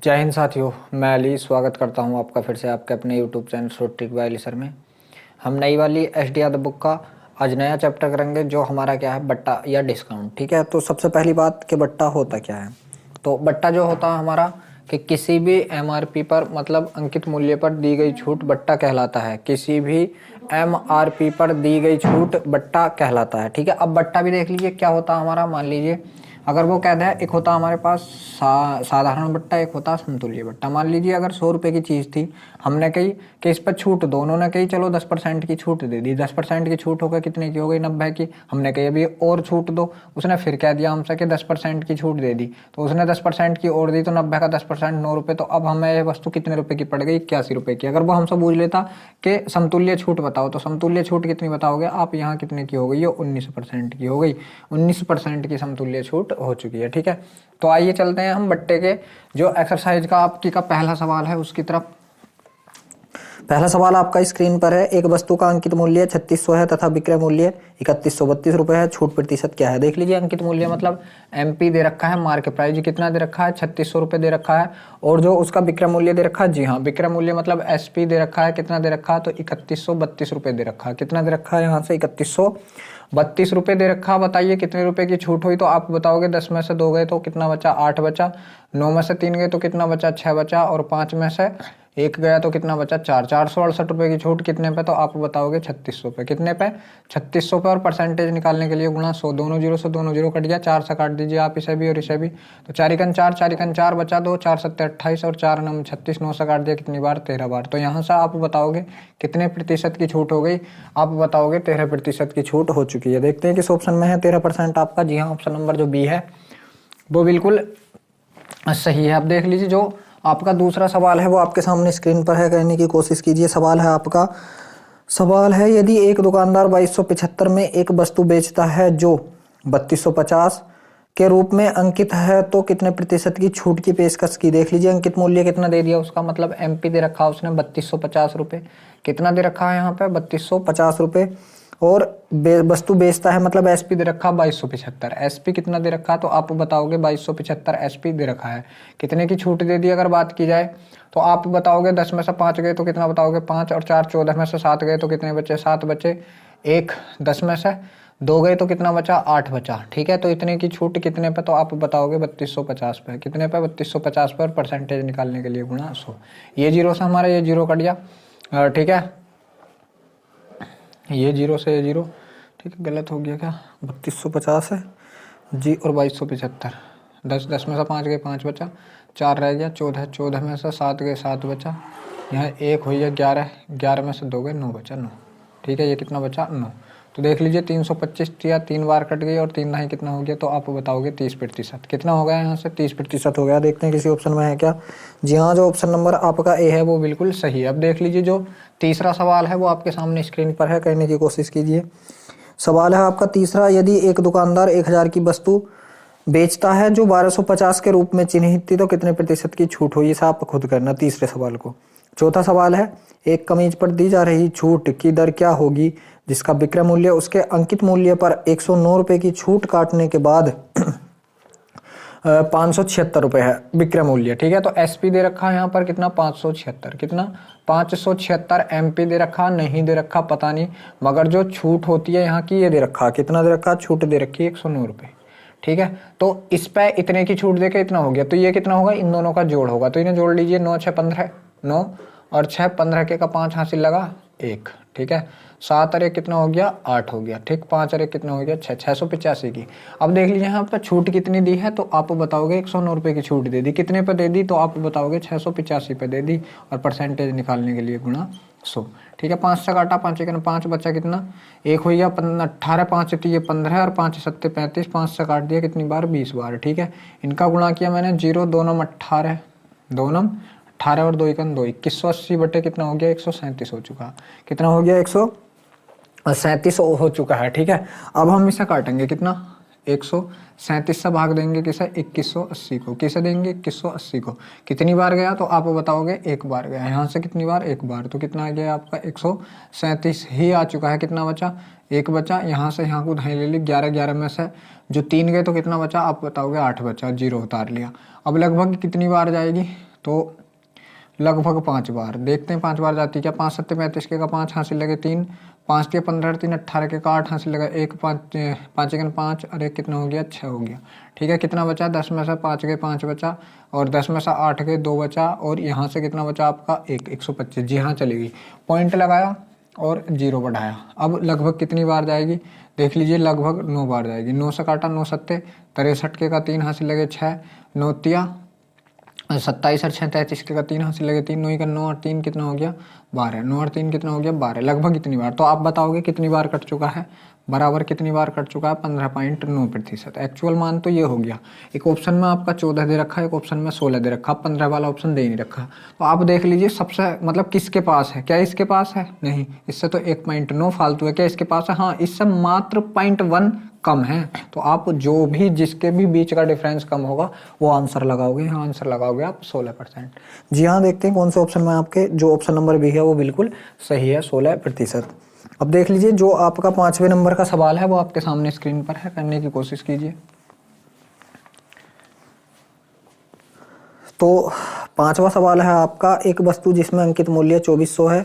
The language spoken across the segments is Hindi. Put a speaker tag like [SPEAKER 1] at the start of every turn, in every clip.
[SPEAKER 1] जय हिंद साथियों, मैं अली स्वागत करता हूं आपका फिर से आपके अपने YouTube channel short trick bye Ali sir में। हम नई वाली एसडी यादव बुक का आज नया चैप्टर करेंगे जो हमारा क्या है, बट्टा या डिस्काउंट। ठीक है, तो सबसे पहली बात कि बट्टा होता क्या है। तो बट्टा जो होता है हमारा कि किसी भी एमआरपी पर मतलब अंकित मूल्य पर दी गई छूट बट्टा कहलाता है। किसी भी एमआरपी पर दी गई छूट बट्टा कहलाता है। ठीक है, अब बट्टा भी देख लीजिए क्या होता है हमारा। मान लीजिए अगर वो कहता है, एक होता हमारे पास साधारण बट्टा, एक होता समतुल्य बट्टा। मान लीजिए अगर 100 रुपये की चीज़ थी, हमने कही कि इस पर छूट दो, उन्होंने कही चलो 10% की छूट दे दी। 10% की छूट हो गई, कितने की हो गई, 90 की। हमने कही अभी और छूट दो, उसने फिर कह दिया हमसे कि 10% की छूट दे दी, तो उसने 10% की और दी, तो 90 का 10% 9 रुपये। तो अब हमें ये वस्तु कितने रुपए की पड़ गई, 81 रुपये की। अगर वो हमसे पूछ लेता कि समतुल्य छूट बताओ, तो समतुल्य छूट कितनी बताओगे आप, यहाँ कितने की हो गई, ये 19% की हो गई। 19% की समतुल्य छूट हो चुकी है। ठीक है, तो आइए चलते हैं हम बट्टे के जो एक्सरसाइज का आपकी का पहला सवाल है उसकी तरफ। पहला सवाल आपका स्क्रीन पर है। एक वस्तु का अंकित मूल्य 3600 है तथा विक्रय मूल्य 3132 रुपए है। छूट प्रतिशत क्या है। देख लीजिए, अंकित मूल्य मतलब एमपी दे रखा है, मार्केट प्राइस कितना दे रखा है, 3600 रुपए दे रखा है। और जो उसका विक्रय मूल्य दे रखा है, जी हाँ, विक्रय मूल्य मतलब एसपी दे रखा है, कितना दे रखा है, तो 3132 रुपए दे रखा है। कितना दे रखा है यहाँ से, 3132 रुपए दे रखा है। बताइए कितने रुपए की छूट हुई, तो आप बताओगे 10 में से 2 गए तो कितना बचा, 8 बचा। 9 में से 3 गए तो कितना बचा, 6 बचा। और 5 में से 1 गया तो कितना बचा, 4। 468 रुपए की छूट कितने पे, तो आप बताओगे 3600 पे। कितने पे, 3600 पे। और परसेंटेज निकालने के लिए गुणा 100, दोनों जीरो से दोनों जीरो कट गया, 4 से काट दीजिए आप इसे भी और इसे भी। तो 4 एकन 4, 4 एकन 4 बचा 2, 4 सत्ते 28 और 4 9 36। 9 से काट दिया कितनी बार, 13 बार। तो यहाँ से आप बताओगे कितने प्रतिशत की छूट हो गई, आप बताओगे 13% की छूट हो चुकी है। देखते हैं किस ऑप्शन में है 13% आपका। जी हाँ, ऑप्शन नंबर जो बी है वो बिल्कुल सही है। आप देख लीजिए, जो आपका दूसरा सवाल है वो आपके सामने स्क्रीन पर है, कहने की कोशिश कीजिए। सवाल है आपका, सवाल है यदि एक दुकानदार 2275 में एक वस्तु बेचता है जो 3250 के रूप में अंकित है तो कितने प्रतिशत की छूट की पेशकश की। देख लीजिए, अंकित मूल्य कितना दे दिया उसका, मतलब एमपी दे रखा है उसने 3250 रुपये। कितना दे रखा है यहाँ पे, 3250 रुपये। और वस्तु बेचता है मतलब एसपी दे रखा 2275। एसपी कितना दे रखा, तो आप बताओगे 2275 एसपी दे रखा है। कितने की छूट दे दी अगर बात की जाए, तो आप बताओगे 10 में से 5 गए तो कितना बताओगे, 5। और 4 14 में से 7 गए तो कितने बचे, 7 बचे। 1 10 में से 2 गए तो कितना बचा, 8 बचा। ठीक है, तो इतने की छूट कितने पे, तो आप बताओगे 3250 पे। कितने पे, 3250 पर। परसेंटेज निकालने के लिए गुणा 100। ये जीरो से हमारा ये जीरो कट गया। ठीक है, ये जीरो से ये जीरो, ठीक है, गलत हो गया क्या, 3250 है जी और 2275। 10 10 में से 5 गए 5 बचा, 4 रह गया 14। 14 में से 7 गए 7 बचा। यहाँ 1 हो गया 11, 11 में से 2 गए 9 बचा 9। ठीक है, ये कितना बचा, 9। तो देख लीजिए 325 दिया, 3 बार कट गई और 3 नहीं कितना हो गया, तो आप बताओगे 30%। कितना हो गया यहाँ से, 30% हो गया। देखते हैं किसी ऑप्शन में है क्या। जी हाँ, जो ऑप्शन नंबर आपका ए है वो बिल्कुल सही है। अब देख लीजिए, जो तीसरा सवाल है वो आपके सामने स्क्रीन पर है, कहने की कोशिश कीजिए। सवाल है आपका तीसरा, यदि एक दुकानदार 1000 की वस्तु बेचता है जो 1250 के रूप में चिन्हित थी तो कितने प्रतिशत की छूट हुई। इसे आप खुद करना तीसरे सवाल को। चौथा सवाल है, एक कमीज पर दी जा रही छूट की दर क्या होगी जिसका विक्रय मूल्य उसके अंकित मूल्य पर 109 रुपए की छूट काटने के बाद 576 रुपए है विक्रय मूल्य। ठीक है, तो एसपी दे रखा है यहाँ पर कितना, 576। कितना, 576। एमपी दे रखा नहीं दे रखा पता नहीं, मगर जो छूट होती है यहाँ की ये दे रखा, कितना दे रखा, छूट दे रखी है 109 रुपए। ठीक है, तो इस पे इतने की छूट देके इतना हो गया, तो ये कितना होगा, इन दोनों का जोड़ होगा। तो इन्हें जोड़ लीजिए, 9 6 15, 9 और 6 15 के का 5 हासिल लगा 1। ठीक है, 7 और 1 कितना हो गया, 8 हो गया। ठीक, 5 और 1 कितना हो गया, 6। 685 की। अब देख लीजिए यहाँ पर छूट कितनी दी है, तो आप बताओगे 109 रुपए की छूट दे दी। कितने पे दे दी, तो आप बताओगे 685 पे दे दी। और परसेंटेज निकालने के लिए गुणा 100। ठीक है, 5 से काटा, 5 एकन 5 बचा कितना, 1 हो गया 18। 5 तो ये 15 और 5 सत्ते 35। 5 से काट दिया कितनी बार, 20 बार। ठीक है, इनका गुणा किया मैंने, 0 2 9 18, 2 9 18 और 2 एकन 2, 2180 बटे कितना हो गया, 137 हो चुका। कितना हो गया, 137 हो चुका है। ठीक है, अब हम इसे काटेंगे कितना, 137 से भाग देंगे किसे, 2180 को। किसे देंगे, 2180 को। कितनी बार गया, तो आप बताओगे 1 बार गया। यहाँ से कितनी बार, 1 बार। तो कितना आ गया आपका, 137 ही आ चुका है। कितना बचा, 1 बचा। यहाँ से यहाँ को ढाई ले ली, 11 11 में से जो 3 गए तो कितना बचा, आप बताओगे 8 बचा, 0 उतार लिया। अब लगभग कितनी बार जाएगी, तो लगभग 5 बार। देखते हैं 5 बार जाती है क्या। 5 7 35 के का 5 हासिल लगे 3, 5 के 15 3 18 के का 8 हासिल लगा 1, 5 एक 5 और 1 कितना हो गया 6 हो गया। ठीक है, कितना बचा 10 में से 5 के 5 बचा और 10 में से 8 के 2 बचा और यहाँ से कितना बचा आपका 125। जी हाँ चलेगी। पॉइंट लगाया और 0 बढ़ाया। अब लगभग कितनी बार जाएगी देख लीजिए, लगभग 9 बार जाएगी। 9 से काटा 9 सत्ते 63 के का 3 हासिल लगे 6, 9 तिया 27 और 6 33 के का 3 हासिल लगे 3, 9 का 9 और 3 कितना हो गया 12, 9 और 3 कितना हो गया 12। लगभग कितनी बार, तो आप बताओगे कितनी बार कट चुका है, बराबर कितनी बार कट चुका है 15.9%। एक्चुअल मान तो ये हो गया। एक ऑप्शन में आपका 14 दे रखा है, एक ऑप्शन में 16 दे रखा, 15 वाला ऑप्शन दे नहीं रखा। तो आप देख लीजिए सबसे मतलब किसके पास है, क्या इसके पास है, नहीं, इससे तो 1.9 फालतू है। क्या इसके पास है, हाँ, इससे मात्र 0.1 कम है। तो आप जो भी जिसके भी बीच का डिफरेंस कम होगा वो आंसर लगाओगे। यहाँ आंसर लगाओगे आप 16%। जी हाँ, देखते हैं कौन से ऑप्शन में आपके जो ऑप्शन नंबर बी है वो बिल्कुल सही है 16%। अब देख लीजिए जो आपका 5वें नंबर का सवाल है वो आपके सामने स्क्रीन पर है, करने की कोशिश कीजिए। तो 5वां सवाल है आपका, एक वस्तु जिसमें अंकित मूल्य 2400 है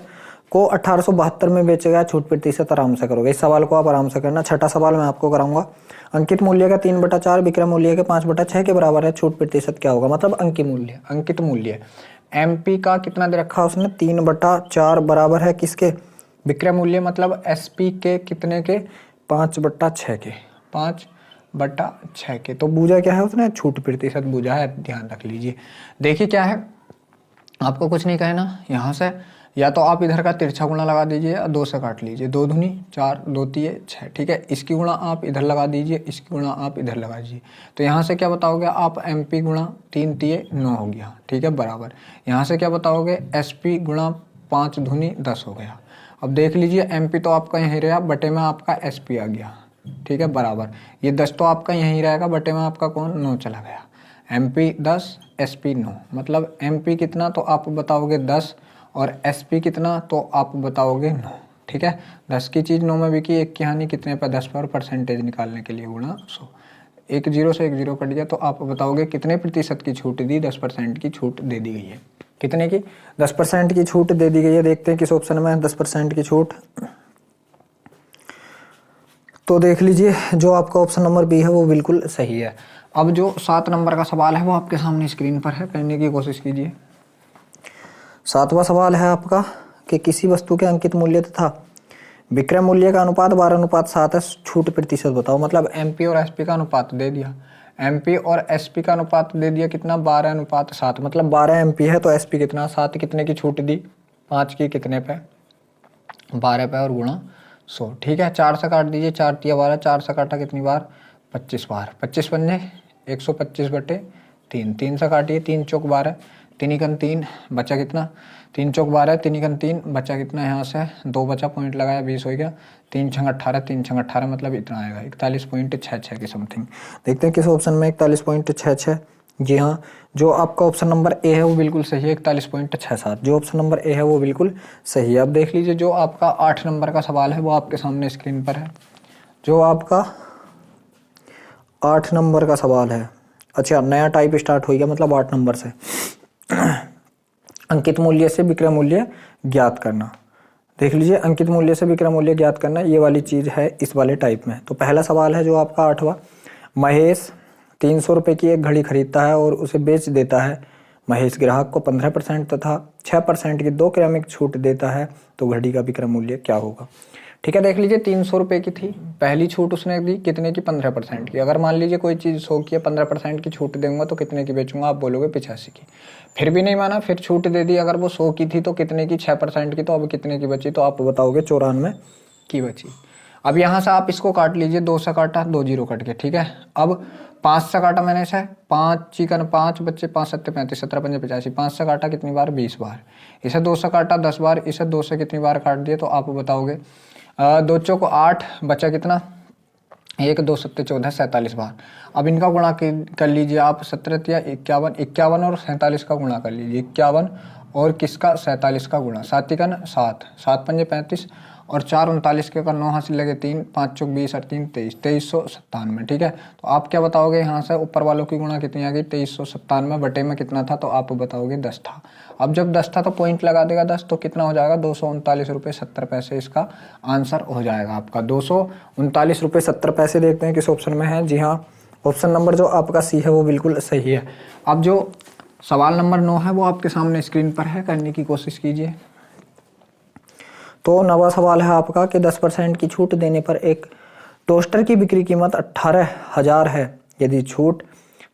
[SPEAKER 1] को 1872 में बेचा गया, छूट प्रतिशत आराम से करोगे। इस सवाल को आप आराम से करना। छठा सवाल मैं आपको कराऊंगा, अंकित मूल्य का 3/4 विक्रय मूल्य के 5/6 के बराबर है, छूट प्रतिशत क्या होगा। मतलब अंकित मूल्य एमपी का कितना दे रखा है उसने 3/4 बराबर है किसके, विक्रय मूल्य मतलब एसपी के कितने के 5/6 के, 5/6 के। तो बूझा क्या है उसने, छूट प्रतिशत बूझा है, ध्यान रख लीजिए। देखिए क्या है, आपको कुछ नहीं कहना, यहाँ से या तो आप इधर का तिरछा गुणा लगा दीजिए या 2 से काट लीजिए, 2 दूनी 4, 2 तिये 6। ठीक है, इसकी गुणा आप इधर लगा दीजिए, इसकी गुणा आप इधर लगा दीजिए। तो यहाँ से क्या बताओगे आप, एमपी गुणा 3 तिये 9 हो गया। ठीक है, बराबर। यहाँ से क्या बताओगे, एसपी गुणा 5 दूनी 10 हो गया। अब देख लीजिए एमपी तो आपका यहीं रहा, बटे में आपका एसपी आ गया। ठीक है, बराबर। ये 10 तो आपका यहीं रहेगा, बटे में आपका कौन 9 चला गया। एमपी 10 एसपी 9, मतलब एमपी कितना तो आप बताओगे 10 और एसपी कितना तो आप बताओगे 9। ठीक है, 10 की चीज़ 9 में बिकी, 1 की हानि कितने पर 10 पर, परसेंटेज निकालने के लिए गुणा 100। 1 0 से 1 0 कट गया, तो आप बताओगे कितने प्रतिशत की छूट दी, 10% की छूट दे दी गई है। कितने की, 10% की छूट दे दी गई है। देखते हैं किस ऑप्शन में 10% की छूट। तो देख लीजिए जो आपका ऑप्शन नंबर बी है वो बिल्कुल सही है। अब जो 7 नंबर का सवाल है वो आपके सामने स्क्रीन पर है, करने की कोशिश कीजिए। 7वां सवाल है आपका कि किसी वस्तु के अंकित मूल्य तथा विक्रय मूल्य का अनुपात 12:7 है, छूट प्रतिशत बताओ। मतलब एमपी और एसपी का अनुपात दे दिया, एमपी और एसपी का अनुपात दे दिया कितना 12:7। मतलब 12 एमपी है तो एसपी कितना 7, कितने की छूट दी 5 की कितने पे 12 पे और गुणा 100। ठीक है, 4 से काट दीजिए, 4 तिया 12, 4 से काटा कितनी बार 25 बार, 25 पंजे 125/3, 3 से काटिए 3 चौक 12, 3 एकन 3 बचा कितना 3 चौक 12, 3 एकन 3 बचा कितना, यहाँ से 2 बचा, पॉइंट लगाया 20 हो गया, 3 छंग 18, 3 छंग 18 मतलब इतना आएगा 41.66 के समथिंग। देखते हैं किस ऑप्शन में 41.66। जी हाँ, जो आपका ऑप्शन नंबर ए है वो बिल्कुल सही है, 41.67। जो ऑप्शन नंबर ए है वो बिल्कुल सही है। अब देख लीजिए जो आपका 8 नंबर का सवाल है वो आपके सामने स्क्रीन पर है। जो आपका 8 नंबर का सवाल है, अच्छा नया टाइप स्टार्ट हो गया, मतलब 8 नंबर से अंकित मूल्य से विक्रय मूल्य ज्ञात करना। देख लीजिए अंकित मूल्य से विक्रय मूल्य ज्ञात करना, ये वाली चीज है इस वाले टाइप में। तो पहला सवाल है जो आपका 8वां, महेश 300 रुपये की एक घड़ी खरीदता है और उसे बेच देता है। महेश ग्राहक को 15% तथा 6% की 2 क्रमिक छूट देता है, तो घड़ी का विक्रय मूल्य क्या होगा। ठीक है, देख लीजिए 300 रुपये की थी, पहली छूट उसने दी कितने की 15% की। अगर मान लीजिए कोई चीज़ 100 की 15% की छूट दूंगा तो कितने की बेचूंगा, आप बोलोगे 85 की। फिर भी नहीं माना, फिर छूट दे दी, अगर वो 100 की थी तो कितने की 6% की, तो अब कितने की बची, तो आप बताओगे 94 की बची। अब यहाँ से आप इसको काट लीजिए, 2 से काटा 2 0 कट के। ठीक है, अब 5 से काटा मैंने इसे, 5 चिकन 5 बच्चे 5 7 35, 17 5 85, 5 से काटा कितनी बार 20 बार। इसे 2 से काटा 10 बार, इसे 2 से कितनी बार काट दिए, तो आप बताओगे 2 चौक 8 बचा कितना 1 2 7 14 47 बार। अब इनका गुणा कर लीजिए आप, 17 या 51 और 47 का गुणा कर लीजिए, 51 और किसका 47 का गुणा, 7 7 7 5 35 और 4 39 के का 9 हासिल लगे 3, 5 चौक 20 और 3 23, 2397। ठीक है, तो आप क्या बताओगे यहाँ से ऊपर वालों की गुणा कितनी आ गई 2397 बटे में कितना था, तो आप बताओगे 10 था। अब जब 10 था तो पॉइंट लगा देगा 10, तो कितना हो जाएगा 239 रुपये 70 पैसे इसका आंसर हो जाएगा आपका। 239 रुपये 70 पैसे देखते हैं किस ऑप्शन में है। जी हाँ, ऑप्शन नंबर जो आपका सी है वो बिल्कुल सही है। अब जो सवाल नंबर 9 है वो आपके सामने स्क्रीन पर है, करने की कोशिश कीजिए। तो 9वां सवाल है आपका कि 10% की छूट देने पर एक टोस्टर की बिक्री कीमत 18,000 है। यदि छूट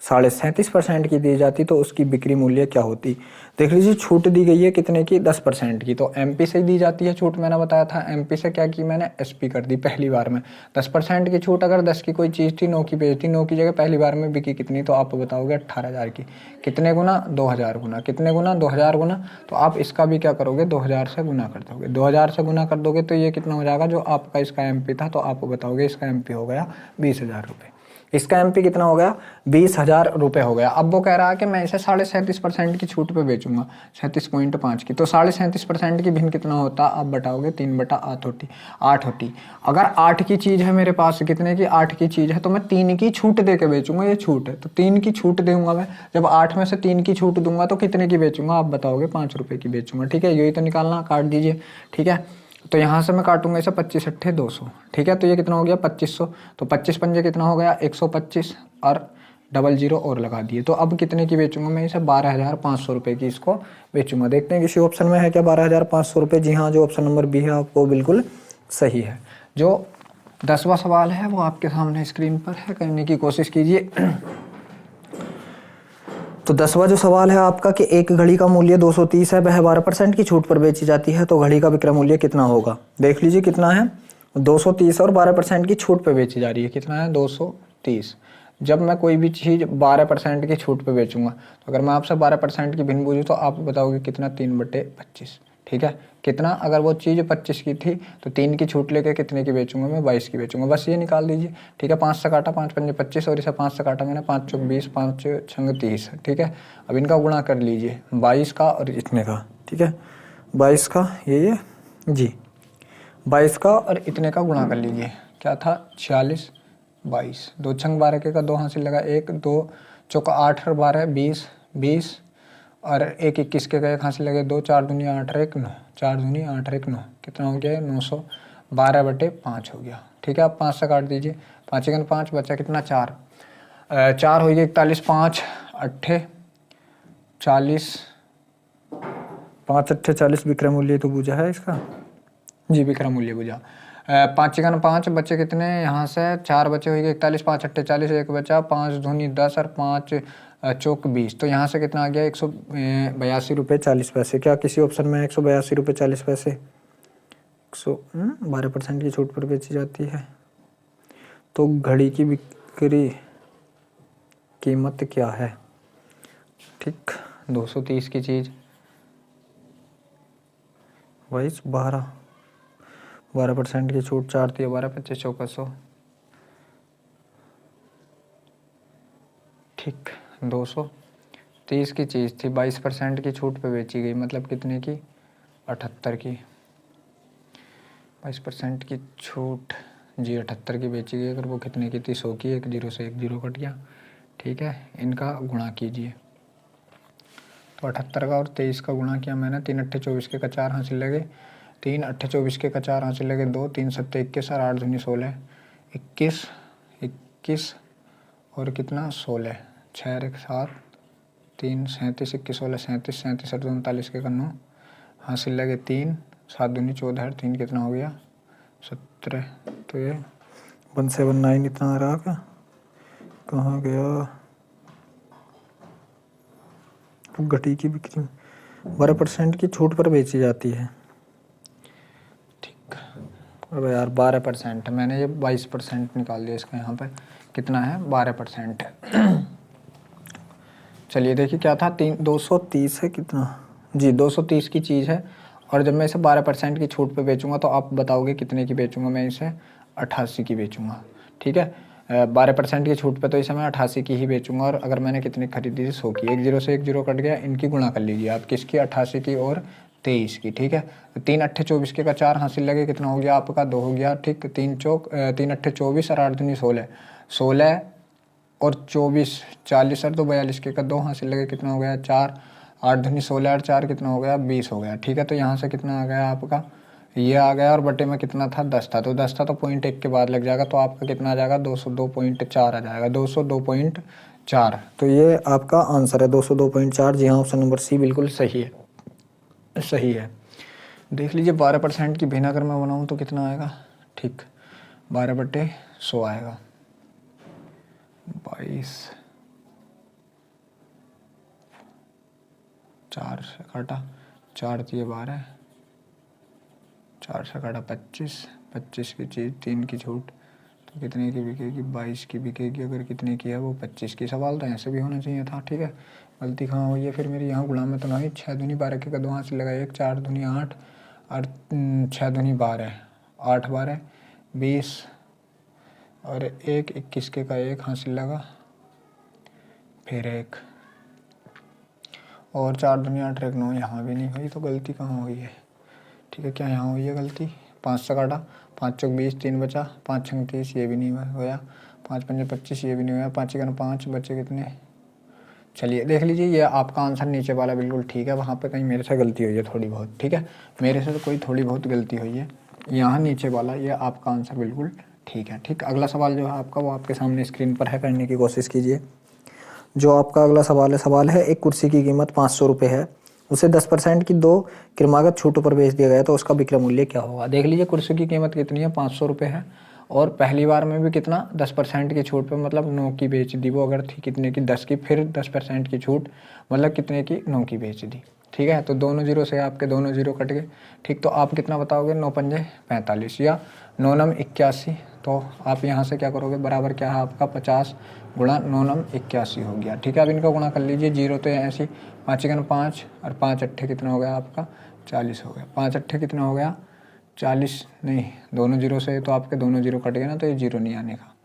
[SPEAKER 1] 37.5% की दी जाती तो उसकी बिक्री मूल्य क्या होती। देख लीजिए, छूट दी गई है कितने की 10% की, तो एमपी से दी जाती है छूट, मैंने बताया था। एमपी से क्या की मैंने, एसपी कर दी पहली बार में। 10% की छूट, अगर 10 की कोई चीज़ थी 9 की बेचती, 9 की जगह पहली बार में बिकी कितनी, तो आप बताओगे 18,000 की। कितने गुना, 2000 गुना। कितने गुना, 2000 गुना। तो आप इसका भी क्या करोगे 2000 से गुना कर दोगे। 2000 से गुना कर दोगे तो ये कितना हो जाएगा, जो आपका इसका एमपी था, तो आप बताओगे इसका एमपी हो गया 20,000 रुपये। इसका एमपी कितना हो गया 20,000 रुपये हो गया। अब वो कह रहा है कि मैं इसे 37.5% की छूट पे बेचूंगा, 37.5 की, तो 37.5% की भिन्न कितना होता, आप बताओगे 3/8 होती, 8 होती। अगर 8 की चीज़ है मेरे पास, कितने की 8 की चीज़ है, तो मैं 3 की छूट दे के बेचूंगा। ये छूट है तो 3 की छूट दूंगा मैं। जब 8 में से 3 की छूट दूंगा तो कितने की बेचूंगा, आप बताओगे 5 रुपये की बेचूंगा। ठीक है, यही तो निकालना, काट दीजिए। ठीक है, तो यहाँ से मैं काटूंगा इसे 25 अट्ठे 200। ठीक है, तो ये कितना हो गया 2500, तो 25 पंजे कितना हो गया 125 और 00 और लगा दिए। तो अब कितने की बेचूंगा मैं इसे 12,500 रुपये की इसको बेचूंगा। देखते हैं किसी ऑप्शन में है क्या 12,500 रुपये। जी हाँ, जो ऑप्शन नंबर बी है आपको बिल्कुल सही है। जो 10वां सवाल है वो आपके सामने स्क्रीन पर है, करने की कोशिश कीजिए। तो 10वां जो सवाल है आपका कि एक घड़ी का मूल्य 230 है, वह 12% की छूट पर बेची जाती है, तो घड़ी का विक्रय मूल्य कितना होगा। देख लीजिए कितना है 230 और 12% की छूट पर बेची जा रही है। कितना है 230। जब मैं कोई भी चीज़ 12% की छूट पर बेचूंगा, तो अगर मैं आपसे 12% की भिन्न पूछूं तो आप बताओगे कितना 3/25। ठीक है, कितना, अगर वो चीज़ 25 की थी तो 3 की छूट लेके कितने की बेचूंगा मैं 22 की बेचूंगा। बस ये निकाल दीजिए। ठीक है, 5 से काटा, 5 पंजे 25 और इसे 5 से काटा मैंने, 5 चौक 20, 5 छंग 30। ठीक है, अब इनका गुणा कर लीजिए 22 का और इतने का। ठीक है, 22 का ये जी 22 का और इतने का गुणा कर लीजिए। क्या था 46, 22, 2 छंग 12 के का 2 हासिल लगा 1, 2 चौका 8 और 12 20, 20 और 1 21 के का 1 हासिल लगे 2, 4 दूनी 8 और 1 9, 4 दूनी 8 और 1 9, कितना हो गया 912/5 हो गया। ठीक है, आप 5 से काट दीजिए, 5 1 5 बचा कितना 4, 4 हो गया 41, 5 अट्ठे 40, 5 अट्ठे 40 विक्रय मूल्य तो बुझा है इसका। जी, विक्रय मूल्य बुझा। 5 1 5 बचे कितने, यहाँ से 4 बचे हो गए 41, 5 अट्ठे 40, 1 बचा, 5 दूनी 10 और 5 चौक 20, तो यहाँ से कितना आ गया 182 रुपये 40 पैसे। क्या किसी ऑप्शन में 182 रुपये 40 पैसे 12% की छूट पर बेची जाती है, तो घड़ी की बिक्री कीमत क्या है। ठीक, 230 की चीज़ 12% की छूट 4 थी, 12 25 2400। ठीक, 230 की चीज़ थी, 22% की छूट पे बेची गई, मतलब कितने की 78 की। 22% की छूट जी 78 की बेची गई। अगर वो कितने की थी 100 की, 1 0 से 1 0 कट गया। ठीक है, इनका गुणा कीजिए, तो 78 का और 23 का गुणा किया मैंने, 3 अट्ठे 24 के का 4 हासिल लगे, 3 अट्ठे 24 के का 4 हासिल लगे 2, 3 सत्ते 21 और 8 दूनी 16, 21 और कितना 16, 6 1 7, 3 37 21 16 37 37 और 39 के 9 हासिल लगे 3, 7 दूनी 14 और 3 कितना हो गया 17। तो ये 179 इतना आ रहा क्या, कहाँ गया। घड़ी की बिक्री 12% की छूट पर बेची जाती है। ठीक, अब यार 12%, मैंने ये 22% निकाल दिया इसका, यहाँ पे कितना है 12%। चलिए देखिए क्या था 230 है कितना जी 230 की चीज़ है, और जब मैं इसे 12% की छूट पे बेचूंगा तो आप बताओगे कितने की बेचूंगा मैं इसे 88 की बेचूंगा। ठीक है, 12% की छूट पे तो इसे मैं 88 की ही बेचूंगा। और अगर मैंने कितनी खरीदी थी 100 की, 1 0 से 1 0 कट गया, इनकी गुणा कर लीजिए आप, किसकी 88 की और 23 की, ठीक है। तो 3 अट्ठे 24 के का 4 हासिल लगे, कितना हो गया आपका 2 हो गया, ठीक। 3 अट्ठे 24 और 8 दूनी 16, 16 और 24 40 और 2 42 के का 2 हासिल लगे, कितना हो गया 4, 8 दूनी 16 और 4 कितना हो गया 20 हो गया, ठीक है। तो यहाँ से कितना आ गया आपका, ये आ गया, और बटे में कितना था 10 था, तो 10 था तो पॉइंट 1 के बाद लग जाएगा, तो आपका कितना आ जाएगा 202.4 आ जाएगा, 202.4। तो ये आपका आंसर है 202.4। जी हाँ, ऑप्शन नंबर सी बिल्कुल सही है, सही है। देख लीजिए 12% की भिन्न अगर मैं बनाऊँ तो कितना आएगा, ठीक 12/100 आएगा, 22, 4 से काटा 4 दिए 12, 4 से काटा 25, 25 की चीज़ 3 की छूट, तो कितने की बिकेगी 22 की बिकेगी, अगर कितने की है वो 25 की। सवाल तो ऐसे भी होना चाहिए था, ठीक है। गलती कहाँ हुई है फिर मेरी, यहाँ गुणा में तो नहीं, 6 दूनी 12 के का 2 हासिल लगा 1, 4 दूनी 8 और 6 दूनी 12, 8 12 20 और 1 21 के का 1 हासिल लगा, फिर 1 और 4 दूनी 8 1 9, यहाँ भी नहीं हुई, तो गलती कहाँ हुई है, ठीक है। क्या यहाँ हुई है गलती, 5 से काटा, 5 चौक 20 3 बचा, 5 छंग 30 ये भी नहीं होया, 5 पंजे 25 ये भी नहीं होया, 5 1 5 बचे कितने। चलिए देख लीजिए, ये आपका आंसर नीचे वाला बिल्कुल ठीक है, वहाँ पे कहीं मेरे से गलती हुई है थोड़ी बहुत, ठीक है। मेरे से तो कोई थोड़ी बहुत गलती हुई है, यहाँ नीचे वाला ये आपका आंसर बिल्कुल ठीक है, ठीक। अगला सवाल जो है आपका वो आपके सामने स्क्रीन पर है, करने की कोशिश कीजिए। जो आपका अगला सवाल है, एक कुर्सी की कीमत 500 रुपये है, उसे 10% की 2 क्रमागत छूटों पर बेच दिया गया, तो उसका विक्रय मूल्य क्या होगा। देख लीजिए कुर्सी की कीमत कितनी है, 500 रुपये है, और पहली बार में भी कितना 10% की छूट पे, मतलब 9 की बेच दी वो, अगर थी कितने की 10 की, फिर 10% की छूट, मतलब कितने की 9 की बेच दी, ठीक है। तो दोनों जीरो से आपके दोनों जीरो कट गए, ठीक। तो आप कितना बताओगे, 9 पंजे 45 या 9 नम 81, तो आप यहाँ से क्या करोगे, बराबर क्या है आपका 50 गुणा 9 नम 81 हो गया, ठीक है। अब इनका गुणा कर लीजिए, जीरो तो ऐसी 5 1 5 और 5 अट्ठे कितना हो गया आपका 40 हो गया, 5 अट्ठे कितना हो गया 40, नहीं दोनों जीरो से तो आपके दोनों जीरो कट गए ना, तो ये जीरो नहीं आने का,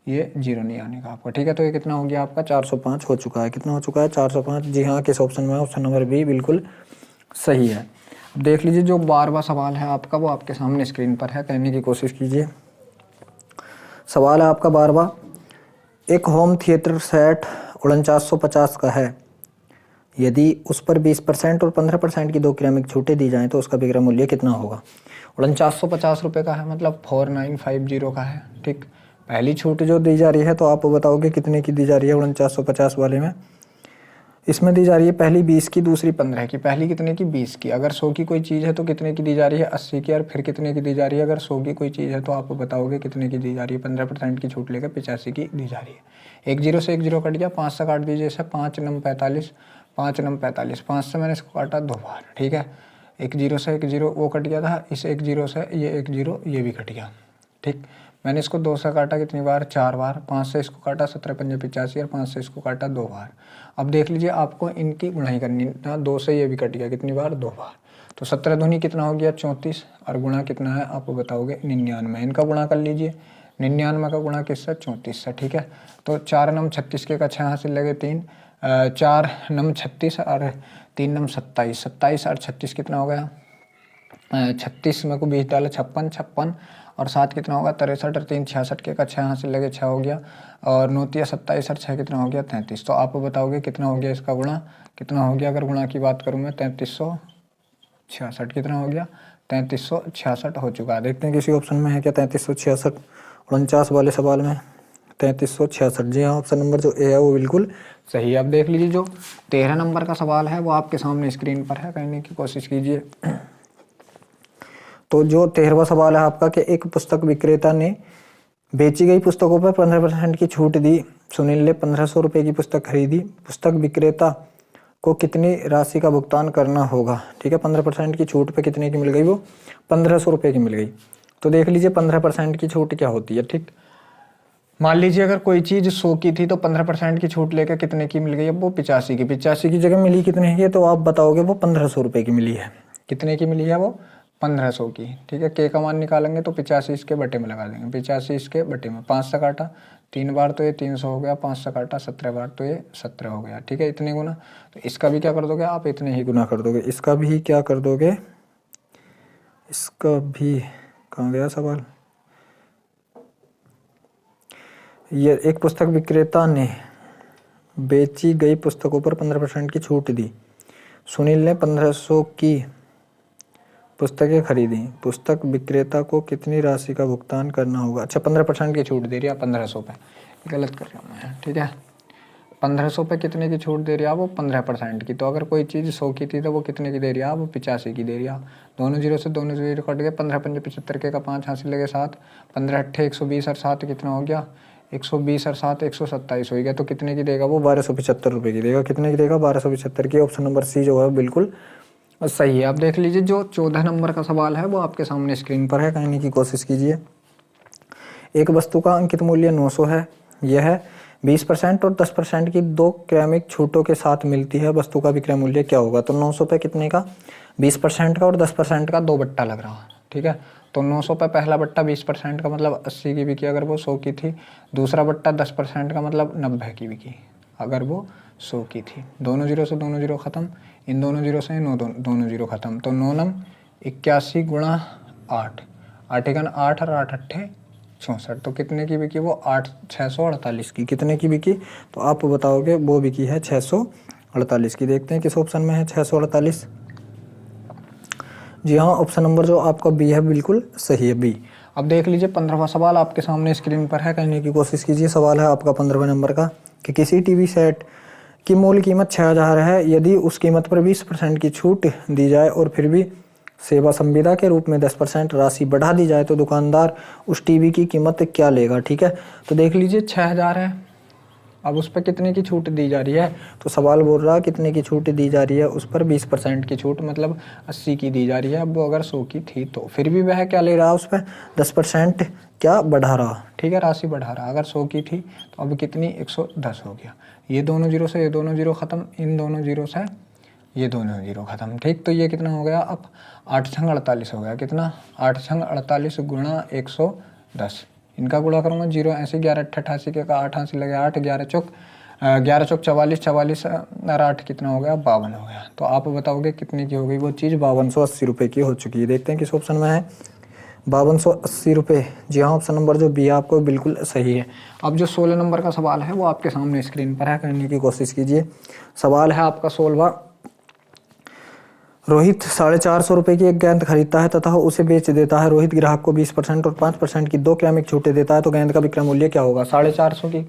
[SPEAKER 1] ये जीरो नहीं आने का आपका, ठीक है। तो ये कितना हो गया आपका 405 हो चुका है, कितना हो चुका है 405। जी हाँ, किस ऑप्शन में है, ऑप्शन नंबर बी बिल्कुल सही है। अब देख लीजिए जो 12वां सवाल है आपका वो आपके सामने स्क्रीन पर है, कहने की कोशिश कीजिए। सवाल है आपका 12वां, एक होम थिएटर सेट 4950 का है, यदि उस पर 20% और 15% की 2 क्रमिक छूटें दी जाएं तो उसका विक्रय मूल्य कितना होगा। 4950 रुपये का है, मतलब 4950 का है, ठीक। पहली छूट जो दी जा रही है तो आप बताओगे कितने की दी जा रही है 4950 वाले में। इसमें दी जा रही है पहली 20 की, दूसरी 15 की। पहली कितने की 20 की, अगर 100 की कोई चीज़ है तो कितने की दी जा रही है 80 की, और फिर कितने की दी जा रही है, अगर 100 की कोई चीज़ है तो आप बताओगे कितने की दी जा रही है, 15% की छूट लेकर 85 की दी जा रही है। 1 जीरो से 1 जीरो कट गया, 5 से काट दीजिए इसे, 5 नम 45, 5 नम 45, 5 से मैंने इसको काटा 2 बार, ठीक है। 1 जीरो से 1 जीरो वो कट गया था, इस 1 जीरो से ये 1 जीरो ये भी कट गया, ठीक। मैंने इसको 2 से काटा कितनी बार 4 बार, 5 से इसको काटा 17 पंजे 85 और 5 से इसको काटा 2 बार। अब देख लीजिए आपको इनकी गुणाई करनी ना, 2 से ये भी कट गया कितनी बार 2 बार, तो 17 दूनी कितना हो गया 34 और गुणा कितना है आप बताओगे 99। इनका गुणा कर लीजिए, 99 का गुणा किससे 34 से, ठीक है। तो 4 नम 36 के का 6 हासिल लगे 3, 4 नम 36 और 3 नम 27, 27 और 36 कितना हो गया 36 में को 20 डाला 56, 56 और 7 कितना होगा 63 और 3 66 के का 6 हासिल लगे 6 हो गया, और 9 तिया 27 और 6 कितना हो गया 33। तो आप बताओगे कितना हो गया इसका गुणा, कितना हो गया अगर गुणा की बात करूँ मैं 3366, कितना हो गया 3366 हो चुका है। देखते हैं किसी ऑप्शन में है क्या 3366, 49 वाले सवाल में 3366। जी हाँ, ऑप्शन नंबर जो ए है वो बिल्कुल सही है। अब देख लीजिए जो 13 नंबर का सवाल है वो आपके सामने स्क्रीन पर है, कहने की कोशिश कीजिए। तो जो 13वां सवाल है आपका कि एक पुस्तक विक्रेता ने बेची गई पुस्तकों पर 15% की छूट दी। सुनील ने 1500 रुपये की पुस्तक खरीदी, पुस्तक विक्रेता को कितनी राशि का भुगतान करना होगा, ठीक है। 15% की छूट पे कितने की मिल गई, वो 1500 रुपये की मिल गई। तो देख लीजिए 15% की छूट क्या होती है, ठीक। मान लीजिए अगर कोई चीज़ 100 की थी तो 15% की छूट लेकर कितने की मिल गई, अब वो 85 की, 85 की जगह मिली कितने की, तो आप बताओगे वो 1500 रुपये की मिली है। कितने की मिली है वो 1500 की, ठीक है। के का मान निकालेंगे तो 85 इसके बटे में लगा देंगे, 85 इसके बटे में, 5 से काटा 3 बार तो ये 300 हो गया, 5 से काटा 17 बार तो ये 17 हो गया, ठीक है। इतने गुना, तो इसका भी क्या कर दोगे आप, इतने ही गुना कर दोगे। इसका भी क्या कर दोगे, इसका भी, कहाँ गया सवाल। ये एक पुस्तक विक्रेता ने बेची गई पुस्तकों पर 15% की छूट दी। सुनील ने 1500 की पुस्तकें खरीदी। पुस्तक विक्रेता को कितनी राशि का भुगतान करना होगा। अच्छा, 15% की छूट दे रही है 1500 पे, गलत कर रहा हूँ मैं, ठीक है। 1500 पे कितने की छूट दे रही है, वो 15% की। तो अगर कोई चीज़ 100 की थी तो वो कितने की दे रही है, वो 85 की दे रही है। दोनों जीरो से दोनों जीरो कट गए, 15 पंजे 75 के का 5 हासिल लगे 7, 15 अट्ठे 120 और 7 कितना हो गया, 120 और 7 127 हो गया। तो कितने की देगा वो, 1275 रुपये की देगा। कितने की देगा, 1275 की। ऑप्शन नंबर सी जो है बिल्कुल सही है। अब देख लीजिए जो 14 नंबर का सवाल है वो आपके सामने स्क्रीन पर है, कहने की कोशिश कीजिए। एक वस्तु का अंकित मूल्य 900 है। यह 20% और 10% की 2 क्रमिक छूटों के साथ मिलती है। वस्तु का विक्रय मूल्य क्या होगा। तो 900 पे कितने का, 20% का और 10% का 2 बट्टा लग रहा है, ठीक है। तो 900 पे पहला बट्टा 20% का मतलब 80 की बिकी अगर वो 100 की थी। दूसरा बट्टा 10% का मतलब 90 की बिकी अगर वो 100 की थी। दोनों जीरो से दोनों जीरो खत्म, इन दोनों जीरो से दोनों जीरो खत्म। तो 9 नम 81 गुणा 8, 8 एकन 8 और 8 अट्ठे 64। तो कितने की बिकी वो, 648 की। कितने की बिकी, तो आप बताओगे वो बिकी है 648 की। देखते हैं किस ऑप्शन में है 648। जी हाँ, ऑप्शन नंबर जो आपका बी है बिल्कुल सही है, बी। अब देख लीजिए 15वां सवाल आपके सामने स्क्रीन पर है, कहने की कोशिश कीजिए। सवाल है आपका 15वें नंबर का कि किसी टीवी सेट की मूल कीमत 6000 है। यदि उस कीमत पर 20% की छूट दी जाए और फिर भी सेवा संविदा के रूप में 10% राशि बढ़ा दी जाए तो दुकानदार उस टीवी की कीमत क्या लेगा, ठीक है। तो देख लीजिए 6000 है, अब उस पर कितने की छूट दी जा रही है। तो सवाल बोल रहा है कितने की छूट दी जा रही है, उस पर 20% की छूट मतलब 80 की दी जा रही है। अब वो अगर 100 की थी तो फिर भी वह क्या ले रहा, उस पर 10% क्या बढ़ा रहा, ठीक है, राशि बढ़ा रहा। अगर 100 की थी तो अब कितनी, 110 हो गया। ये दोनों जीरो से ये दोनों जीरो खत्म, इन दोनों जीरो से ये दोनों जीरो खत्म, ठीक। तो ये कितना हो गया, अब 8 छंग 48 हो गया। कितना, 8 छंग 48 गुणा 110, इनका गुणा करूँगा जीरो ऐसे, 11 अट्ठे 88 के का 8 हासिल लगे 8, 11 चौक 44, 44 और 8 कितना हो गया, 52 हो गया। तो आप बताओगे कितने की हो गई वो चीज़, 5280 रुपये की हो चुकी है। देखते हैं किस ऑप्शन में है, 5280 रुपये। जी हाँ, ऑप्शन नंबर जो बी आपको बिल्कुल सही है। अब जो 16 नंबर का सवाल है वो आपके सामने स्क्रीन पर है, करने की कोशिश कीजिए। सवाल है आपका 16वां। रोहित 450 रुपये की एक गेंद खरीदता है तथा उसे बेच देता है। रोहित ग्राहक को 20% और 5% की 2 क्रमिक छूटें देता है, तो गेंद का विक्रय मूल्य क्या होगा। 450 की,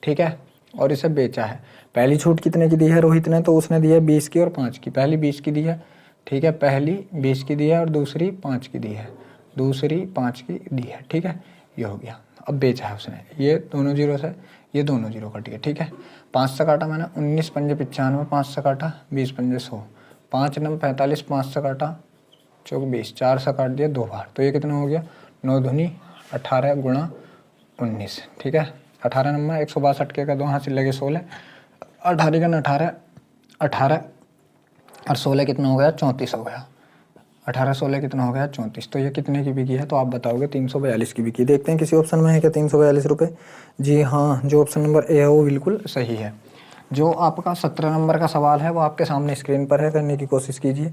[SPEAKER 1] ठीक है, और इसे बेचा है। पहली छूट कितने की दी है रोहित ने, तो उसने दी है 20 की और 5 की। पहली 20 की दी है, ठीक है, पहली 20 की दी है और दूसरी 5 की दी है, दूसरी 5 की दी है, ठीक है, ये हो गया। अब बेचा है उसने, ये दोनों जीरो से ये दोनों जीरो कट गए, ठीक है। 5 से काटा मैंने 19 पंजे 95, 5 से काटा 20 पंजे 100, 5 नम 45, 5 से काटा 24, 4 से काट दिया 2 बार। तो ये कितना हो गया, 9 दूनी 18 गुणा 19, ठीक है। 18 नंबर 162 के का 2 हासिल लगे 16, 18 का 18, 18 और 16 कितना हो गया, 34 हो गया। 18 16 कितना हो गया, 34। तो ये कितने की बिकी है, तो आप बताओगे 342 की बिकी। देखते हैं किसी ऑप्शन में है क्या 342 रुपये। जी हाँ, जो ऑप्शन नंबर ए है वो बिल्कुल सही है। जो आपका 17 नंबर का सवाल है वो आपके सामने स्क्रीन पर है, करने की कोशिश कीजिए।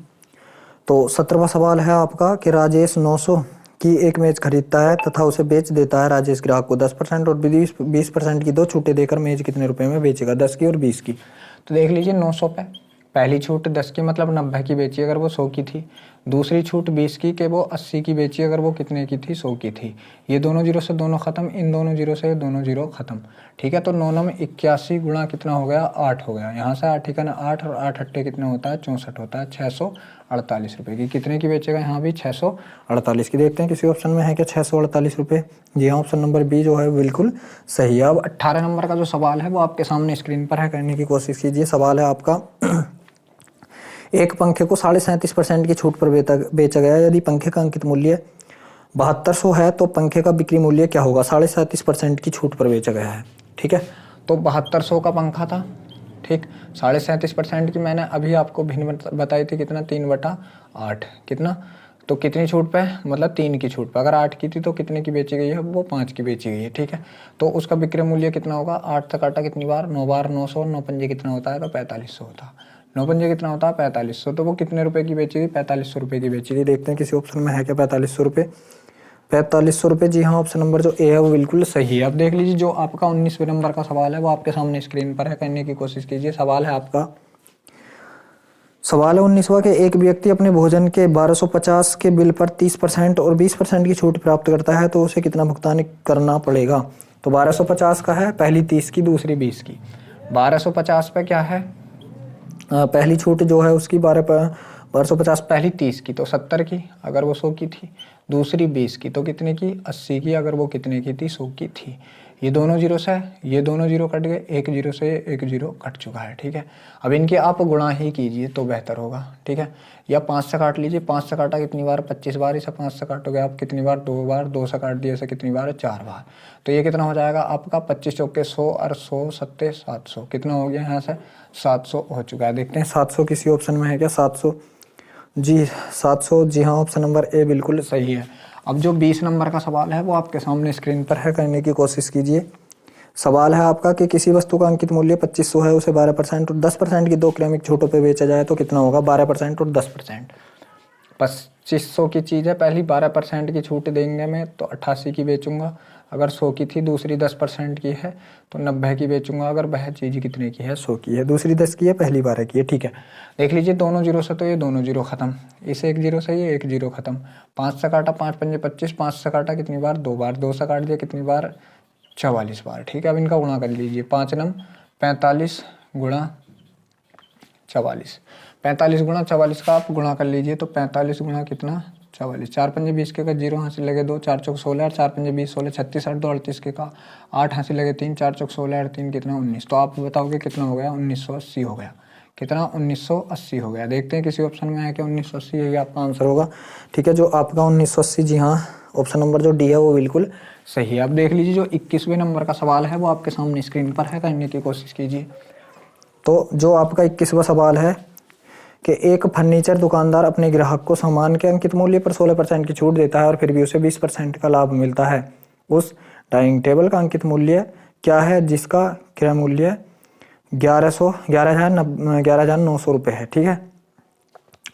[SPEAKER 1] तो 17वां सवाल है आपका कि राजेश 900 की एक मेज खरीदता है तथा उसे बेच देता है। राजेश ग्राहक को 10% और 20% की 2 छूटें देकर मेज कितने रुपए में बेचेगा, 10 की और 20 की। तो देख लीजिए 900 पे पहली छूट 10 की मतलब 90 की बेची अगर वो 100 की थी। दूसरी छूट 20 की कि वो 80 की बेची अगर वो कितने की थी, 100 की थी। ये दोनों जीरो से दोनों खत्म, इन दोनों जीरो से ये दोनों जीरो खत्म, ठीक है। तो 9 में 81 गुणा कितना हो गया, 8 हो गया। यहाँ से 8 का 8 और 8 अट्ठे कितना होता है, 64 होता है। 648 रुपये की। कितने की बेचेगा, यहाँ भी 648 की। देखते हैं किसी ऑप्शन में है क्या 648 रुपये। जी हाँ, ऑप्शन नंबर बी जो है बिल्कुल सही है। अब 18 नंबर का जो सवाल है वो आपके सामने स्क्रीन पर है, करने की कोशिश कीजिए। सवाल है आपका एक पंखे को 37.5% की छूट पर बेचा गया। यदि पंखे का अंकित मूल्य 7200 है तो पंखे का बिक्री मूल्य क्या होगा। 37.5% की छूट पर बेचा गया है, ठीक है। तो 7200 का पंखा था, ठीक। 37.5% की मैंने अभी आपको भिन्न बताई थी, कितना 3/8, कितना तो कितनी छूट पे, मतलब 3 की छूट पे। अगर 8 की थी तो कितने की बेची गई है, वो 5 की बेची गई है, ठीक है। तो उसका विक्रय मूल्य कितना होगा, 8 से काटा कितनी बार, 9 बार 900, 9 पंजे कितना होता है, तो 4500 होता है। 9 पंजे कितना होता है, 4500। तो वो कितने रुपए की बेची गई, 4500 रुपये की बेची गई। देखते हैं किसी ऑप्शन में है क्या 4500 रुपये। 4500 रुपये, जी हाँ, ऑप्शन नंबर जो ए है वो बिल्कुल सही है। अब देख लीजिए जो आपका 19वें नंबर का सवाल है वो आपके सामने स्क्रीन पर है, करने की कोशिश कीजिए। सवाल है आपका, सवाल है 19वां के एक व्यक्ति अपने भोजन के 1250 के बिल पर 30% और 20% की छूट प्राप्त करता है तो उसे कितना भुगतान करना पड़ेगा। तो 1250 का है, पहली 30 की, दूसरी 20 की। 1250 पे क्या है, पहली छूट जो है उसकी 1250, पहली 30 की तो 70 की अगर वो 100 की थी, दूसरी 20 की तो कितने की, 80 की अगर वो कितने की थी, 100 की थी। ये दोनों जीरो से ये दोनों जीरो कट गए, एक जीरो से एक जीरो कट चुका है, ठीक है। अब इनके आप गुणा ही कीजिए तो बेहतर होगा, ठीक है। या 5 से काट लीजिए, 5 से काटा कितनी बार, 25 बार। इसे 5 से काटोगे आप कितनी बार, 2 बार। 2 से काट दिए इसे कितनी बार, 4 बार। तो ये कितना हो जाएगा आपका 25 चौके 100 और 100 सत्ते 700, कितना हो गया यहाँ से 700 हो चुका है। देखते हैं 700 किसी ऑप्शन में है क्या, 700, जी 700, जी हाँ, ऑप्शन नंबर ए बिल्कुल सही है। अब जो 20 नंबर का सवाल है वो आपके सामने स्क्रीन पर है, करने की कोशिश कीजिए। सवाल है आपका कि किसी वस्तु का अंकित मूल्य 2500 है, उसे 12% और 10% की 2 क्रमिक छूटों पे बेचा जाए तो कितना होगा, 12% और 10%। 2500 की चीज़ है, पहली 12% की छूट देंगे मैं तो 88 की बेचूंगा। अगर 100 की थी, दूसरी 10% की है तो 90 की बेचूंगा। अगर वह चीज़ कितने की है, 100 की है, दूसरी 10 की है, पहली 12 की है, ठीक है। देख लीजिए दोनों जीरो से तो ये दोनों जीरो खत्म, इस एक जीरो से ये एक जीरो खत्म। 5 से काटा, 5 पंजे 25, 5 से काटा कितनी बार, 2 बार। 2 से काट दिया कितनी बार, 44 बार, ठीक है। अब इनका गुणा कर लीजिए, 5 नम 45 गुणा 44, 45 गुणा 44 का आप गुणा कर लीजिए तो 45 गुणा कितना, 44। 4 पंजे 20 के का जीरो हासिल लगे 2, 4 चौक 16 और 4 पंजे 20 16, 36 8 2 38 के का 8 हासिल लगे 3, 4 चौक 16 और 3 कितना 19। तो आप बताओगे कितना हो गया, 1980 हो गया। कितना, 1980 हो गया। देखते हैं किसी ऑप्शन में है कि 1980 यही आपका आंसर होगा, ठीक है। जो आपका 1980, जी हाँ, ऑप्शन नंबर जो डी है वो बिल्कुल सही है। अब देख लीजिए जो 21वें नंबर का सवाल है वो आपके सामने स्क्रीन पर है, करने की कोशिश कीजिए। तो जो आपका 21वां सवाल है कि एक फर्नीचर दुकानदार अपने ग्राहक को सामान के अंकित मूल्य पर 16% की छूट देता है और फिर भी उसे 20% का लाभ मिलता है। उस डाइनिंग टेबल का अंकित मूल्य क्या है जिसका क्रय मूल्य 11,900 रुपये है, ठीक है।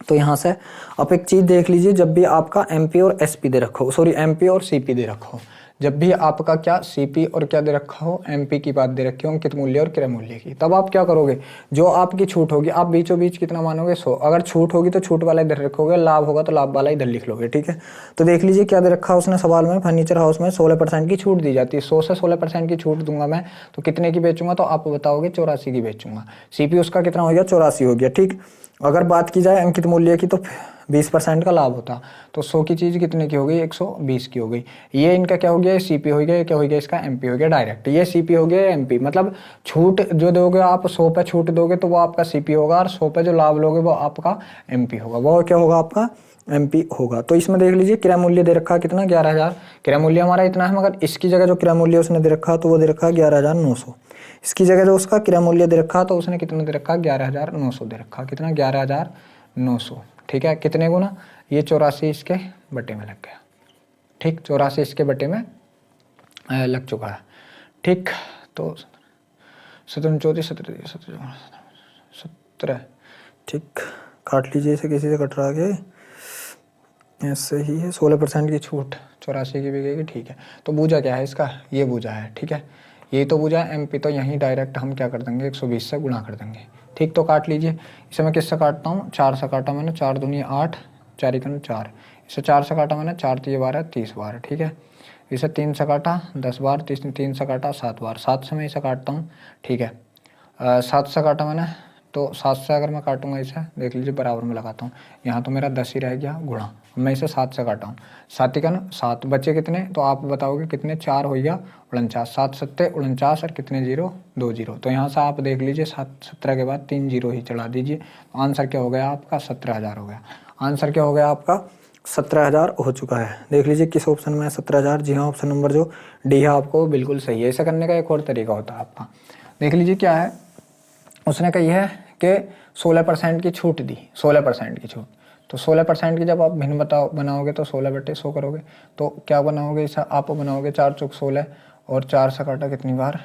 [SPEAKER 1] तो यहाँ से आप एक चीज़ देख लीजिए, जब भी आपका एमपी और एसपी दे रखा हो, सॉरी एमपी और सीपी दे रखा हो, जब भी आपका क्या सीपी और क्या दे रखा हो, एमपी की बात दे रखी हो, अंकित मूल्य और क्रय मूल्य की, तब आप क्या करोगे, जो आपकी छूट होगी आप बीचों बीच कितना मानोगे, 100। अगर छूट होगी तो छूट वाला इधर रखोगे, लाभ होगा तो लाभ वाला इधर लिख लोगे, ठीक है। तो देख लीजिए क्या दे रखा है उसने सवाल में, फर्नीचर हाउस में 16% की छूट दी जाती है। 100 से 16% की छूट दूंगा मैं तो कितने की बेचूंगा, तो आप बताओगे 84 की बेचूंगा। सीपी उसका कितना हो गया, 84 हो गया, ठीक। अगर बात की जाए अंकित मूल्य की तो 20% का लाभ होता, तो 100 की चीज़ कितने की हो गई, 120 की हो गई। ये इनका क्या हो गया, सीपी हो गया, ये क्या हो गया, इसका एमपी हो गया डायरेक्ट। ये सीपी हो गया, एमपी, मतलब छूट जो दोगे आप 100 पे छूट दोगे तो वो आपका सीपी होगा, और 100 पे जो लाभ लोगे वो आपका एमपी होगा, वो क्या होगा, आपका एमपी होगा। तो इसमें देख लीजिए क्रय मूल्य दे रखा कितना, 11,000। क्रय मूल्य हमारा इतना है, मगर इसकी जगह जो क्रय मूल्य उसने दे रखा तो वो दे रखा 11,900। इसकी जगह जो उसका क्रय मूल्य दे रखा तो उसने कितना दे रखा, 11,900 दे रखा, कितना, 11,900, ठीक है। कितने गुना, ये 84 इसके बटे में लग गया, ठीक, 84 इसके बटे में लग चुका है, ठीक। तो 17 17, ठीक, काट लीजिए इसे, किसी से कट रहा है, ऐसे ही है। 16% की छूट 84 की भी गई, ठीक है। तो बूझा क्या है इसका, ये बूझा है, ठीक है। ये तो बूझा एमपी, तो यहीं डायरेक्ट हम क्या कर देंगे, 120 से गुणा कर देंगे, ठीक। तो काट लीजिए, इसे मैं किससे काटता हूँ, 4 से काटा मैंने, 4 दूनी 8, 4 एकन 4, इसे 4 से काटा मैंने, 4 3 12 30 बार, ठीक है। इसे 3 से काटा 10 बार, 3 से काटा 7 बार, 7 से मैं इसे काटता हूँ, ठीक है। 7 से काटा मैंने, तो 7 से अगर मैं काटूंगा इसे, देख लीजिए बराबर में लगाता हूँ, यहाँ तो मेरा 10 ही रह गया गुणा, मैं इसे 7 से काटा हूँ, 7 एकन 7, बचे कितने, तो आप बताओगे कितने, 4 हो गया 49, 7 सत्ते 49 और कितने जीरो, 2 जीरो। तो यहाँ से आप देख लीजिए 17 के बाद 3 जीरो ही चढ़ा दीजिए, आंसर क्या हो गया आपका, 17,000 हो गया। आंसर क्या हो गया आपका, 17,000 हो चुका है। देख लीजिए किस ऑप्शन में है 17,000, जी हाँ, ऑप्शन नंबर जो डी है आपको बिल्कुल सही है। ऐसा करने का एक और तरीका होता है आपका, देख लीजिए क्या है, उसने कही है कि 16% की छूट दी, 16% की छूट, तो 16% की जब आप भिन्न बनाओगे तो 16/100 करोगे तो क्या बनाओगे, इसे आप बनाओगे 4 चौक 16 और 4 से काटा कितनी बार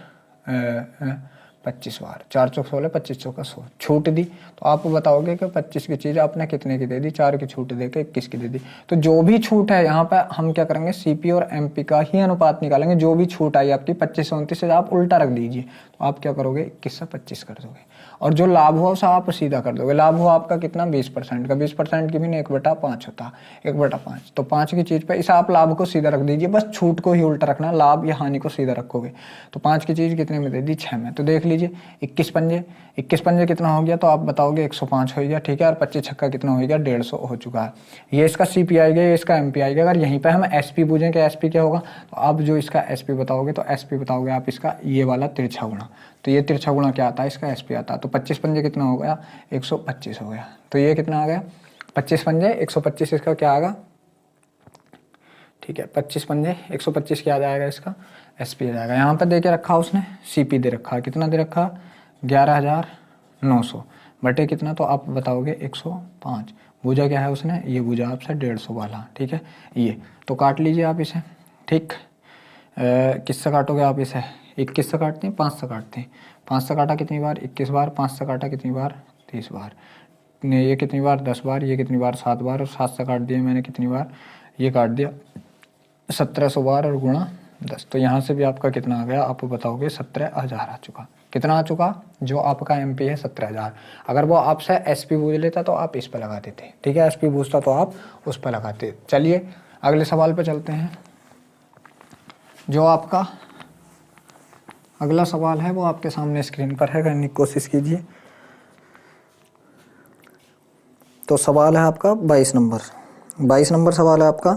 [SPEAKER 1] 25 बार, 4 चौक 16 25 चौका 100, छूट दी तो आप बताओगे कि 25 की चीज़ आपने कितने की दे दी, 4 की छूट दे के 21 की दे दी। तो जो भी छूट है यहाँ पे हम क्या करेंगे, सीपी और एमपी का ही अनुपात निकालेंगे। जो भी छूट आई आपकी 25 से 29 से आप उल्टा रख दीजिए, तो आप क्या करोगे 21 से 25 कर दोगे और जो लाभ हुआ उसे आप सीधा कर दोगे। लाभ हुआ आपका कितना 20% का, 20% की भी नहीं 1/5 होता, 1/5 तो 5 की चीज़ पे इसे आप लाभ को सीधा रख दीजिए, बस छूट को ही उल्टा रखना, लाभ या हानि को सीधा रखोगे। तो 5 की चीज़ कितने में दे दी 6 में, तो देख लीजिए 21 पंजे कितना हो गया, तो आप बताओगे 105 हो गया, ठीक है। और 25 छक्का कितना हो गया 150 हो चुका है। ये इसका सीपी आएगा, ये इसका एमपी आएगा। अगर यहीं पे हम एसपी पूछें कि एसपी क्या होगा, तो आप जो इसका एसपी बताओगे तो एसपी बताओगे आप इसका ये वाला तिरछा गुणा, तो ये तिरछा गुणा क्या आता है, इसका एसपी आता है। तो 25 पंजे कितना हो गया 125 हो गया, तो ये कितना आ गया 25 पंजे 125, इसका क्या आएगा, ठीक है 25 पंजे 125 क्या आ जाएगा, इसका एसपी आ जाएगा। यहाँ पर दे के रखा उसने सीपी दे रखा, कितना दे रखा 11,900 बटे कितना, तो आप बताओगे 105। भुजा क्या है उसने, ये भुजा आपसे 150 वाला, ठीक है। ये तो काट लीजिए आप इसे, ठीक। किससे काटोगे आप इसे, 21 से काटते हैं 5 से काटते हैं, 5 से काटा कितनी बार 21 बार, 5 से काटा कितनी बार 30 बार, ये कितनी बार 10 बार, ये कितनी बार 7 बार, और 7 से काट दिया मैंने कितनी बार, ये काट दिया 1700 बार और गुणा 10। तो यहाँ से भी आपका कितना आ गया, आप बताओगे 17,000 आ चुका। कितना आ चुका, जो आपका एमपी है 17,000। अगर वो आपसे एसपी पूछ लेता तो आप इस पर लगा देते, ठीक है। एसपी पूछता तो आप उस पर लगाते। चलिए अगले सवाल पे चलते हैं। जो आपका अगला सवाल है वो आपके सामने स्क्रीन पर है, करने की कोशिश कीजिए। तो सवाल है आपका 22 नंबर सवाल है आपका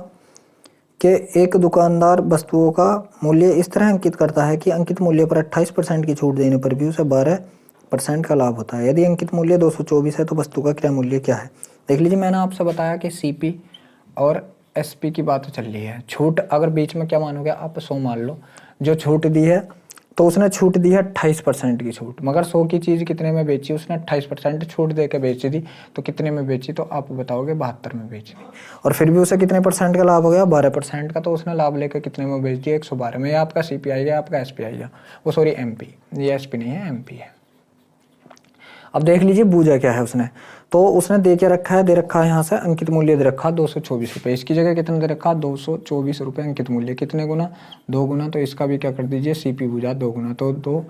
[SPEAKER 1] कि एक दुकानदार वस्तुओं का मूल्य इस तरह अंकित करता है कि अंकित मूल्य पर 28% की छूट देने पर भी उसे 12% का लाभ होता है। यदि अंकित मूल्य 224 है तो वस्तु का क्रय मूल्य क्या है। देख लीजिए, मैंने आपसे बताया कि सीपी और एसपी की बात चल रही है। छूट अगर बीच में क्या मानोगे आप, 100 मान लो। जो छूट दी है तो उसने छूट दी है 28% की छूट, मगर 100 की चीज़ कितने में बेची, उसने 28% छूट दे के बेची थी। तो कितने में बेची, तो आप बताओगे 72 में बेची थी। और फिर भी उसे कितने % का लाभ हो गया, 12% का। तो उसने लाभ लेकर कितने में बेच दिया, 112 में। ये आपका सीपी आएगा, आपका एसपी आएगा, वो सॉरी एमपी, ये एसपी नहीं है एमपी है। अब देख लीजिए बूझा क्या है उसने, तो उसने दे रखा है यहाँ से अंकित मूल्य दे रखा 224 रुपये। इसकी जगह कितना दे रखा 224 रुपये अंकित मूल्य, कितने गुना 2 गुना। तो इसका भी क्या कर दीजिए सीपी बूझा 2 गुना, तो 2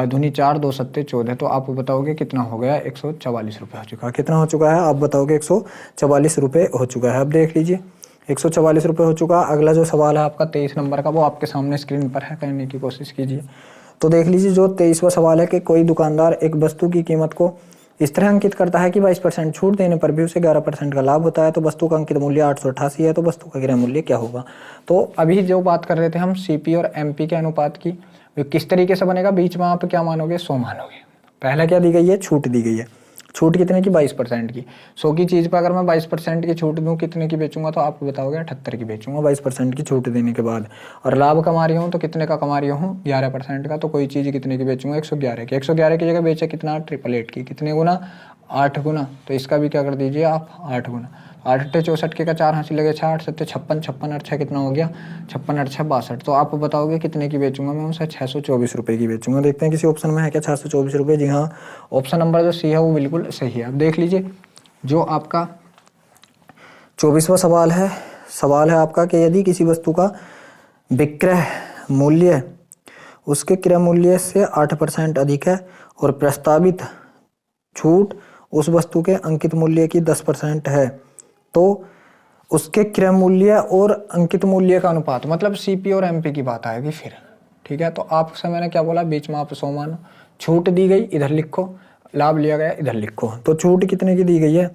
[SPEAKER 1] दूनी 4 2 सत्ते 14। तो आप बताओगे कितना हो गया 144 रुपये हो चुका। कितना हो चुका है आप बताओगे 144 रुपये हो चुका है। अब देख लीजिए 144 रुपये हो चुका। अगला जो सवाल है आपका 23 नंबर का, वो आपके सामने स्क्रीन पर है, करने की कोशिश कीजिए। तो देख लीजिए जो 23वां सवाल है कि कोई दुकानदार एक वस्तु की कीमत को इस तरह अंकित करता है कि 22% छूट देने पर भी उसे 11% का लाभ होता है। तो वस्तु का अंकित मूल्य 888 है, तो वस्तु का क्रय मूल्य क्या होगा। तो अभी जो बात कर रहे थे हम सीपी और एमपी के अनुपात की, किस तरीके से बनेगा, बीच में आप क्या मानोगे 100 मानोगे। पहला क्या दी गई है, छूट दी गई है। छूट कितने की 22% की। 100 की चीज़ पर अगर मैं 22% की छूट दूँ कितने की बेचूंगा, तो आप बताओगे 78 की बेचूंगा 22% की छूट देने के बाद। और लाभ कमा रही हूँ तो कितने का कमा रही हूँ 11% का। तो कोई चीज़ कितने की बेचूंगा 111 की। 111 की जगह बेचा कितना 888 की, कितने गुना 8 गुना। तो इसका भी क्या कर दीजिए आप 8 गुना। 8 8 64 के का 4 हासिल लगे 6 8 7 56, 56 8 6 कितना हो गया 56 8 6 62। तो आप बताओगे कितने की बेचूंगा मैं उसे 624 रुपये की बेचूंगा। देखते हैं किसी ऑप्शन में है क्या 624 रुपये। जी हाँ, ऑप्शन नंबर जो सी है वो बिल्कुल सही है। अब देख लीजिए जो आपका 24वां सवाल है आपका कि यदि किसी वस्तु का विक्रय मूल्य उसके क्रय मूल्य से 8% अधिक है और प्रस्तावित छूट उस वस्तु के अंकित मूल्य की 10% है, तो उसके क्रय मूल्य और अंकित मूल्य का अनुपात, मतलब सीपी और एमपी की बात आएगी फिर, ठीक है। तो आपसे मैंने क्या बोला, बीच में आप 100 मानो, छूट दी गई इधर लिखो, लाभ लिया गया इधर लिखो। तो छूट कितने की दी गई है,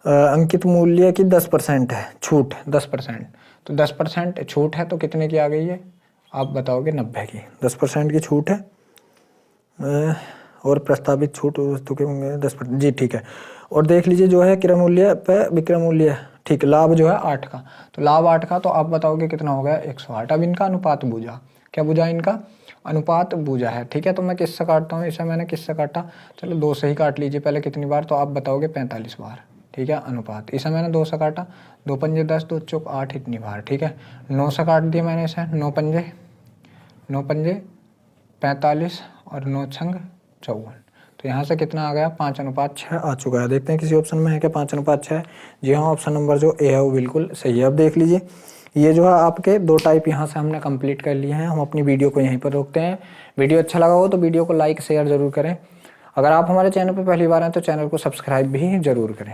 [SPEAKER 1] अंकित मूल्य की 10% है छूट 10%। तो 10% छूट है तो कितने की आ गई है, आप बताओगे 90 की। 10% की छूट है और प्रस्तावित छूट वस्तु के 10%, जी ठीक है। और देख लीजिए जो है क्रय मूल्य पे विक्रय मूल्य, ठीक, लाभ जो है 8 का, तो लाभ 8 का, तो आप बताओगे कितना हो गया 108। अब इनका अनुपात बूझा, क्या बूझा, इनका अनुपात बूझा है, ठीक है। तो मैं किससे काटता हूँ, इसे मैंने किससे काटा, चलो 2 से ही काट लीजिए पहले, कितनी बार, तो आप बताओगे 45 बार, ठीक है, अनुपात। इसे मैंने 2 से काटा, 2 पंजे 10, 2 चौक 8, इतनी बार। ठीक है, 9 से काट दिया मैंने इसे, 9 पंजे 45 और 9 छंग 54। तो यहाँ से कितना आ गया, 5:6 आ चुका है। देखते हैं किसी ऑप्शन में है क्या 5:6। जी हाँ, ऑप्शन नंबर जो ए है वो बिल्कुल सही है। अब देख लीजिए, ये जो है आपके 2 टाइप यहाँ से हमने कंप्लीट कर लिए हैं। हम अपनी वीडियो को यहीं पर रोकते हैं। वीडियो अच्छा लगा हो तो वीडियो को लाइक शेयर ज़रूर करें। अगर आप हमारे चैनल पर पहली बार हैं तो चैनल को सब्सक्राइब भी ज़रूर करें।